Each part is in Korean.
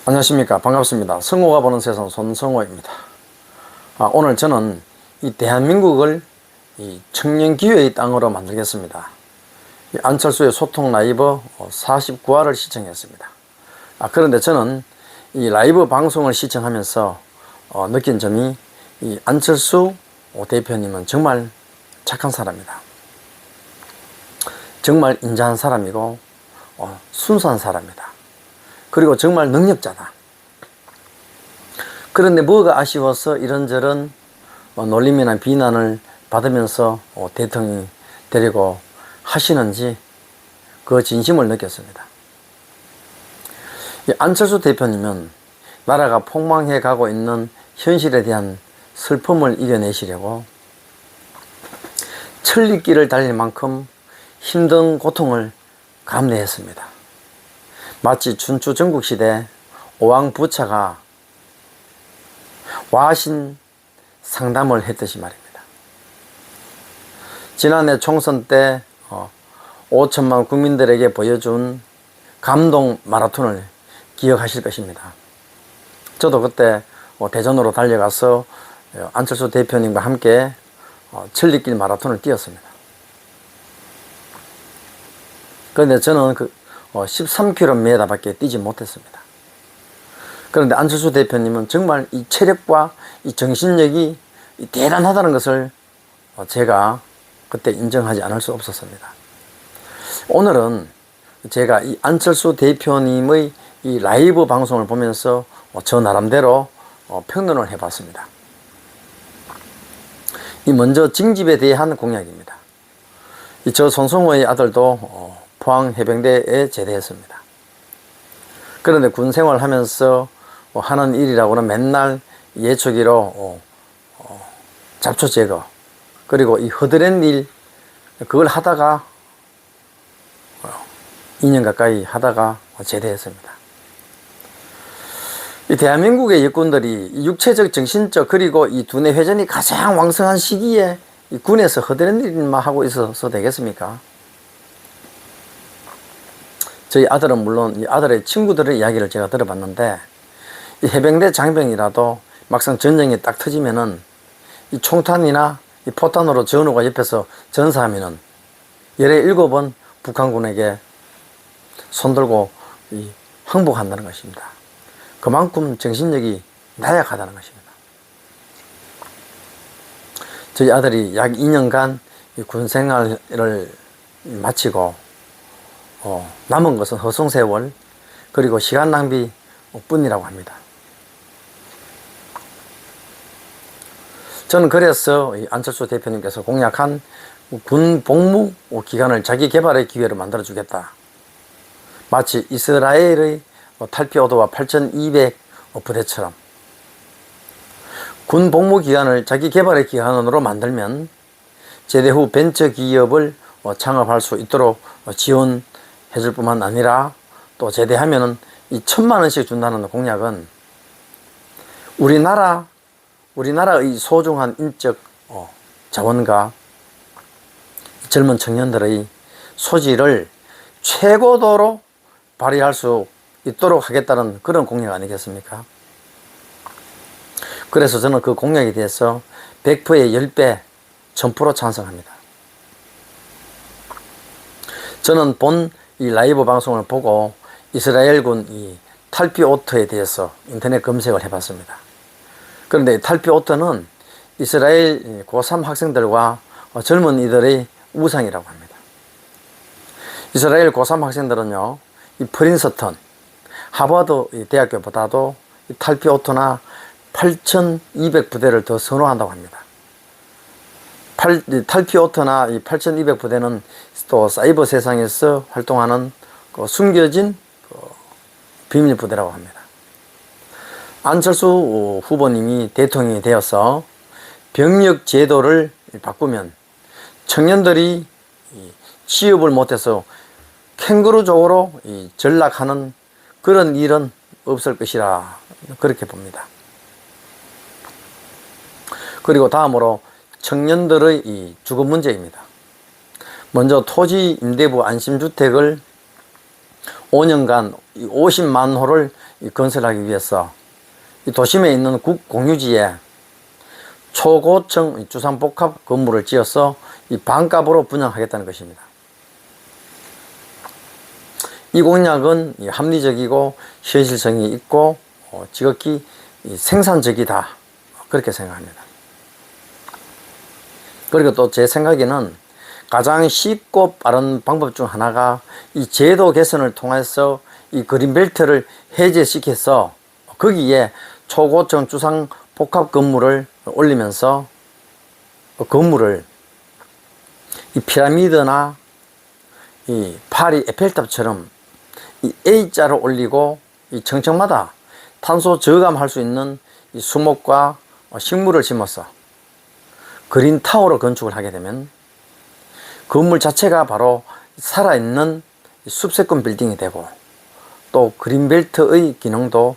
안녕하십니까. 반갑습니다. 성호가 보는 세상 손성호입니다. 오늘 저는 이 대한민국을 이 청년 기회의 땅으로 만들겠습니다. 이 안철수의 소통 라이브 49화를 시청했습니다. 그런데 저는 이 라이브 방송을 시청하면서 느낀 점이 이 안철수 대표님은 정말 착한 사람이다. 정말 인자한 사람이고 순수한 사람이다. 그리고 정말 능력자다. 그런데 뭐가 아쉬워서 이런저런 놀림이나 비난을 받으면서 대통령이 되려고 하시는지 그 진심을 느꼈습니다. 안철수 대표님은 나라가 폭망해 가고 있는 현실에 대한 슬픔을 이겨내시려고 천리길을 달릴 만큼 힘든 고통을 감내했습니다. 마치 춘추 전국시대 오왕부차가 와신 상담을 했듯이 말입니다. 지난해 총선 때 5천만 국민들에게 보여준 감동 마라톤을 기억하실 것입니다. 저도 그때 대전으로 달려가서 안철수 대표님과 함께 천리길 마라톤을 뛰었습니다. 그런데 저는 13km 밖에 뛰지 못했습니다. 그런데 안철수 대표님은 정말 이 체력과 이 정신력이 대단하다는 것을 제가 그때 인정하지 않을 수 없었습니다. 오늘은 제가 이 안철수 대표님의 이 라이브 방송을 보면서 저 나름대로 평론을 해봤습니다. 먼저 징집에 대한 공약입니다. 저 손성호의 아들도 포항 해병대에 제대했습니다. 그런데 군 생활하면서 하는 일이라고는 맨날 예초기로 잡초 제거, 그리고 이 허드렛 일, 그걸 하다가 2년 가까이 하다가 제대했습니다. 이 대한민국의 일꾼들이 육체적, 정신적, 그리고 이 두뇌 회전이 가장 왕성한 시기에 이 군에서 허드렛 일만 하고 있어서 되겠습니까? 저희 아들은 물론 이 아들의 친구들의 이야기를 제가 들어봤는데, 이 해병대 장병이라도 막상 전쟁이 딱 터지면은 이 총탄이나 이 포탄으로 전우가 옆에서 전사하면은 17번 북한군에게 손들고 항복한다는 것입니다. 그만큼 정신력이 나약하다는 것입니다. 저희 아들이 약 2년간 군 생활을 마치고 남은 것은 허송세월, 그리고 시간 낭비 뿐이라고 합니다. 저는 그래서 안철수 대표님께서 공약한 군 복무 기간을 자기 개발의 기회로 만들어 주겠다. 마치 이스라엘의 탈피오도와 8,200 부대처럼 군 복무 기간을 자기 개발의 기간으로 만들면 제대 후 벤처 기업을 창업할 수 있도록 지원해 줄 뿐만 아니라, 또 제대하면은 이 1,000만 원씩 준다는 공약은 우리나라의 소중한 인적 자원과 젊은 청년들의 소질을 최고도로 발휘할 수 있도록 하겠다는 그런 공약 아니겠습니까? 그래서 저는 그 공약에 대해서 100%의 10배 1000% 찬성합니다. 저는 본 이 라이브 방송을 보고 이스라엘군 이 탈피오트에 대해서 인터넷 검색을 해봤습니다. 그런데 탈피오트는 이스라엘 고3 학생들과 젊은이들의 우상이라고 합니다. 이스라엘 고3 학생들은요, 이 프린스턴, 하버드 대학교보다도 이 탈피오트나 8,200 부대를 더 선호한다고 합니다. 탈피오트나 이 8,200 부대는 또 사이버 세상에서 활동하는 숨겨진 비밀 부대라고 합니다. 안철수 후보님이 대통령이 되어서 병력 제도를 바꾸면 청년들이 취업을 못해서 캥거루족으로 전락하는 그런 일은 없을 것이라 그렇게 봅니다. 그리고 다음으로 청년들의 이 주거 문제입니다. 먼저 토지 임대부 안심주택을 5년간 50만 호를 건설하기 위해서 이 도심에 있는 국공유지에 초고층 주상복합 건물을 지어서 이 반값으로 분양하겠다는 것입니다. 이 공약은 합리적이고 현실성이 있고 지극히 생산적이다, 그렇게 생각합니다. 그리고 또 제 생각에는 가장 쉽고 빠른 방법 중 하나가 이 제도 개선을 통해서 이 그린벨트를 해제시켜서 거기에 초고층 주상 복합 건물을 올리면서 건물을 이 피라미드나 이 파리 에펠탑처럼 이 A자로 올리고 이 층층마다 탄소 저감할 수 있는 이 수목과 식물을 심어서 그린타워로 건축을 하게 되면 건물 자체가 바로 살아있는 숲세권 빌딩이 되고 또 그린벨트의 기능도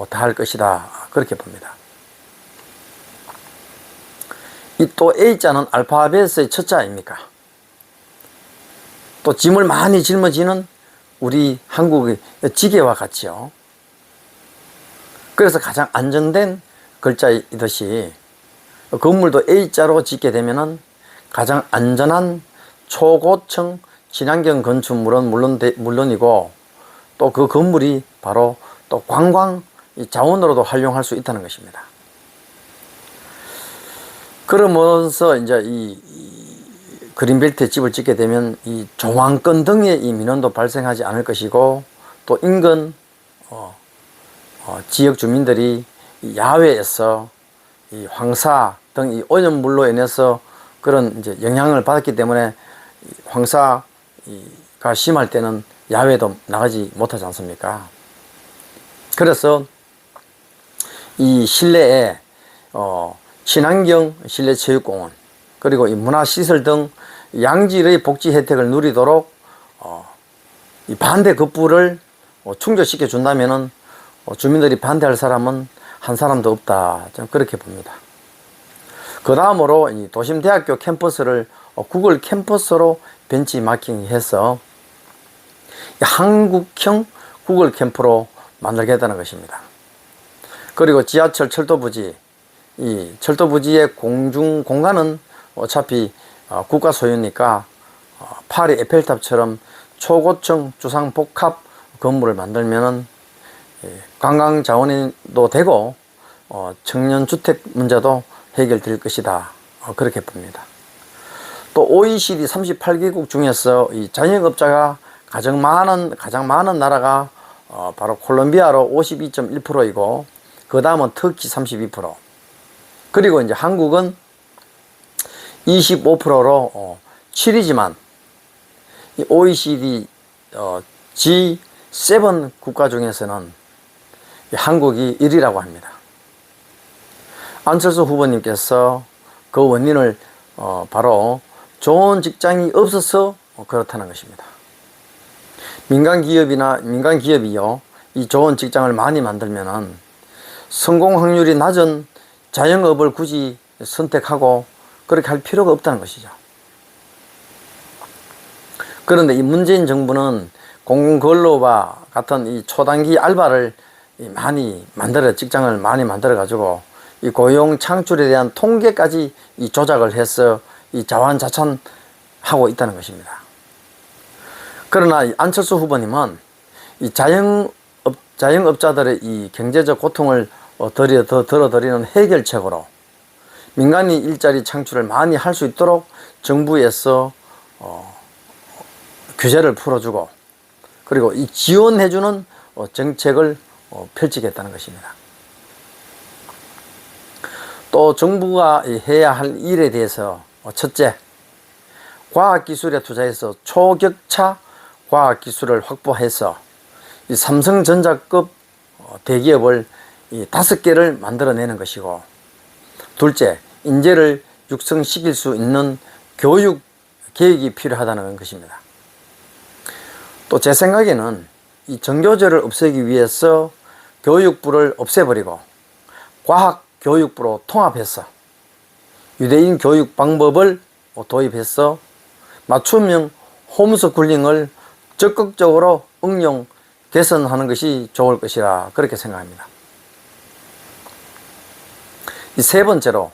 다할 것이다, 그렇게 봅니다. 이 또 A자는 알파벳의 첫 자 아닙니까? 또 짐을 많이 짊어지는 우리 한국의 지게와 같지요. 그래서 가장 안전된 글자이듯이 건물도 A자로 짓게 되면은 가장 안전한 초고층 친환경 건축물은 물론이고 또 그 건물이 바로 또 관광 자원으로도 활용할 수 있다는 것입니다. 그러면서 이제 이 그린벨트에 집을 짓게 되면 이 조망권 등의 이 민원도 발생하지 않을 것이고 또 인근 지역 주민들이 이 야외에서 이 황사 등 이 오염물로 인해서 그런 이제 영향을 받았기 때문에 황사가 심할 때는 야외도 나가지 못하지 않습니까? 그래서 이 실내에 친환경 실내 체육공원 그리고 이 문화시설 등 양질의 복지 혜택을 누리도록 이 반대 급부를 충족시켜 준다면은 주민들이 반대할 사람은 한 사람도 없다, 저는 그렇게 봅니다. 그 다음으로 이 도심대학교 캠퍼스를 구글 캠퍼스로 벤치마킹해서 한국형 구글 캠프로 만들겠다는 것입니다. 그리고 지하철 철도 부지, 이 철도 부지의 공중 공간은 어차피 국가 소유니까 파리 에펠탑처럼 초고층 주상 복합 건물을 만들면은 관광 자원도 되고 청년 주택 문제도 해결될 것이다, 그렇게 봅니다. 또 OECD 38개국 중에서 이 자영업자가 가장 많은 나라가 바로 콜롬비아로 52.1%이고 그 다음은 터키 32%, 그리고 이제 한국은 25%로 7위지만 이 OECD G7 국가 중에서는 한국이 1위라고 합니다. 안철수 후보님께서 그 원인을 바로 좋은 직장이 없어서 그렇다는 것입니다. 민간 기업이요, 이 좋은 직장을 많이 만들면은 성공 확률이 낮은 자영업을 굳이 선택하고 그렇게 할 필요가 없다는 것이죠. 그런데 이 문재인 정부는 공공근로와 같은 이 초단기 알바를 직장을 많이 만들어 가지고 이 고용 창출에 대한 통계까지 이 조작을 해서 이 자환자찬하고 있다는 것입니다. 그러나 이 안철수 후보님은 이 자영업자들의 이 경제적 고통을 덜어드리는 해결책으로 민간이 일자리 창출을 많이 할 수 있도록 정부에서 규제를 풀어주고 그리고 이 지원해주는 정책을 펼치겠다는 것입니다. 또 정부가 해야 할 일에 대해서 첫째, 과학기술에 투자해서 초격차 과학기술을 확보해서 이 삼성전자급 대기업을 5개를 만들어내는 것이고, 둘째, 인재를 육성시킬 수 있는 교육 계획이 필요하다는 것입니다. 또 제 생각에는 이 정교조를 없애기 위해서 교육부를 없애버리고 과학교육부로 통합해서 유대인 교육 방법을 도입해서 맞춤형 홈스쿨링을 적극적으로 응용시켜 개선하는 것이 좋을 것이라 그렇게 생각합니다. 이 세 번째로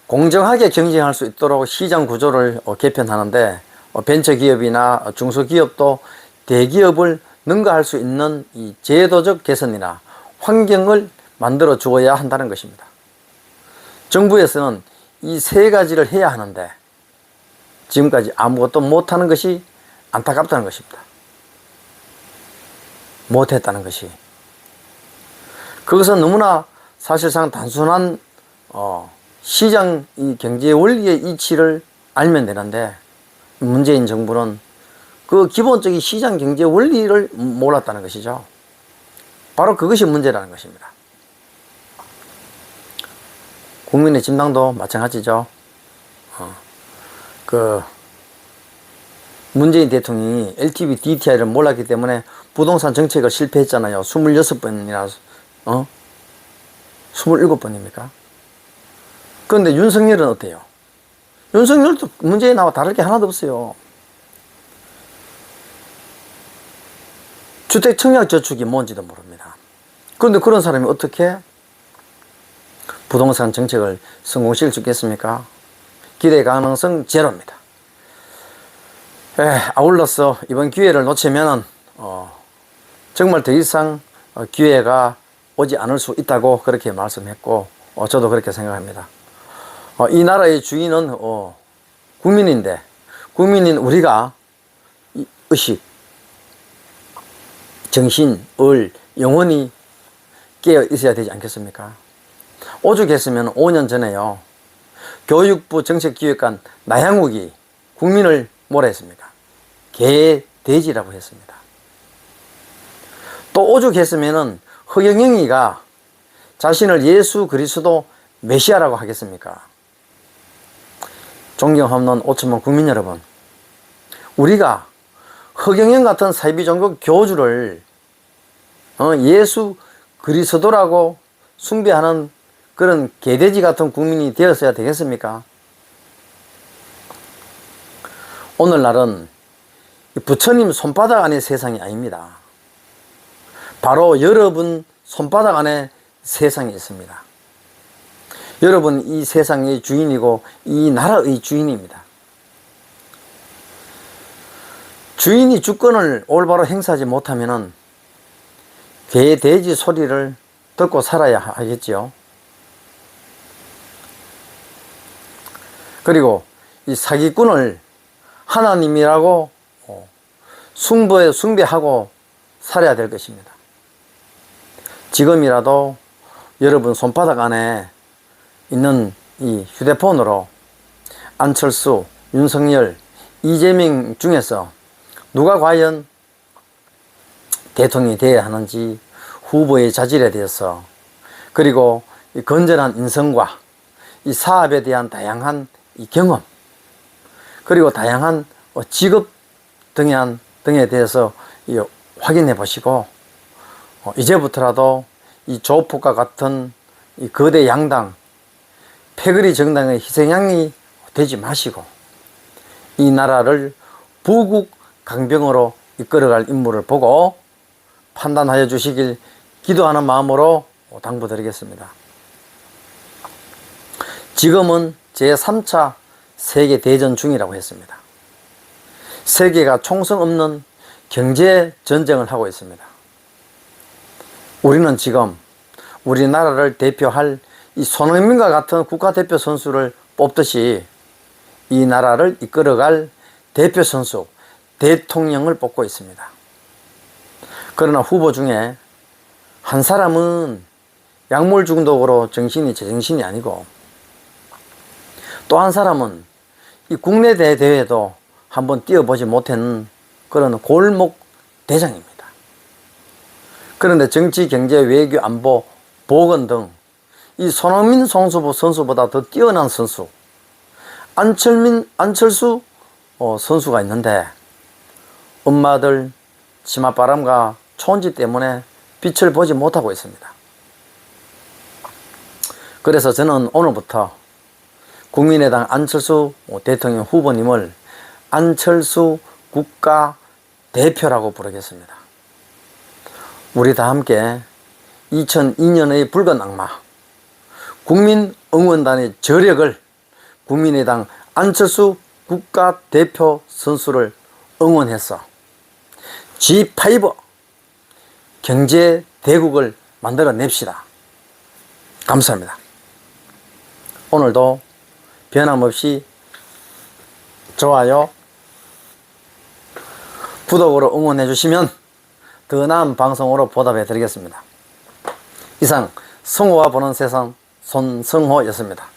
공정하게 경쟁할 수 있도록 시장 구조를 개편하는데 벤처기업이나 중소기업도 대기업을 능가할 수 있는 이 제도적 개선이나 환경을 만들어 주어야 한다는 것입니다. 정부에서는 이 세 가지를 해야 하는데 지금까지 아무것도 못하는 것이 안타깝다는 것입니다. 못했다는 것이. 그것은 너무나 사실상 단순한 시장 이 경제 원리의 이치를 알면 되는데 문재인 정부는 그 기본적인 시장 경제 원리를 몰랐다는 것이죠. 바로 그것이 문제라는 것입니다. 국민의 진당도 마찬가지죠. 문재인 대통령이 LTV DTI를 몰랐기 때문에 부동산 정책을 실패했잖아요. 26번이나 27번입니까? 그런데 윤석열은 어때요? 윤석열도 문재인하고 다를 게 하나도 없어요. 주택 청약 저축이 뭔지도 모릅니다. 그런데 그런 사람이 어떻게 부동산 정책을 성공시킬 수 있겠습니까? 기대 가능성 제로입니다. 아울러서 이번 기회를 놓치면은 정말 더 이상 기회가 오지 않을 수 있다고 그렇게 말씀했고 저도 그렇게 생각합니다. 이 나라의 주인은 국민인데 국민인 우리가 의식, 정신, 을, 영혼이 깨어 있어야 되지 않겠습니까? 오죽했으면 5년 전에요. 교육부 정책기획관 나향욱이 국민을 뭐라 했습니까? 개돼지라고 했습니다. 또 오죽했으면 허경영이가 자신을 예수 그리스도 메시아라고 하겠습니까? 존경하는 5천만 국민 여러분, 우리가 허경영 같은 사이비종교 교주를 예수 그리스도라고 숭배하는 그런 개돼지 같은 국민이 되었어야 되겠습니까? 오늘날은 부처님 손바닥 안의 세상이 아닙니다. 바로 여러분 손바닥 안에 세상이 있습니다. 여러분 이 세상의 주인이고 이 나라의 주인입니다. 주인이 주권을 올바로 행사하지 못하면 개, 돼지 소리를 듣고 살아야 하겠지요. 그리고 이 사기꾼을 하나님이라고 숭배하고 살아야 될 것입니다. 지금이라도 여러분 손바닥 안에 있는 이 휴대폰으로 안철수, 윤석열, 이재명 중에서 누가 과연 대통령이 되어야 하는지 후보의 자질에 대해서, 그리고 이 건전한 인성과 이 사업에 대한 다양한 이 경험, 그리고 다양한 직업 등에 대해서 확인해 보시고 이제부터라도 이 조폭과 같은 이 거대 양당, 패거리 정당의 희생양이 되지 마시고 이 나라를 부국 강병으로 이끌어갈 인물을 보고 판단하여 주시길 기도하는 마음으로 당부드리겠습니다. 지금은 제3차 세계대전 중이라고 했습니다. 세계가 총성 없는 경제 전쟁을 하고 있습니다. 우리는 지금 우리나라를 대표할 이 손흥민과 같은 국가대표 선수를 뽑듯이 이 나라를 이끌어갈 대표 선수, 대통령을 뽑고 있습니다. 그러나 후보 중에 한 사람은 약물 중독으로 정신이 제정신이 아니고 또 한 사람은 이 국내 대회도 한번 뛰어보지 못한 그런 골목 대장입니다. 그런데 정치, 경제, 외교, 안보, 보건 등 이 손흥민 선수보다 더 뛰어난 선수, 안철수 선수가 있는데 엄마들 치맛바람과 촌지 때문에 빛을 보지 못하고 있습니다. 그래서 저는 오늘부터 국민의당 안철수 대통령 후보님을 안철수 국가대표라고 부르겠습니다. 우리 다 함께 2002년의 붉은 악마 국민응원단의 저력을 국민의당 안철수 국가대표 선수를 응원해서 G5 경제대국을 만들어 냅시다. 감사합니다. 오늘도 변함없이 좋아요, 구독으로 응원해 주시면 더 나은 방송으로 보답해 드리겠습니다. 이상 성호가 보는 세상 손성호였습니다.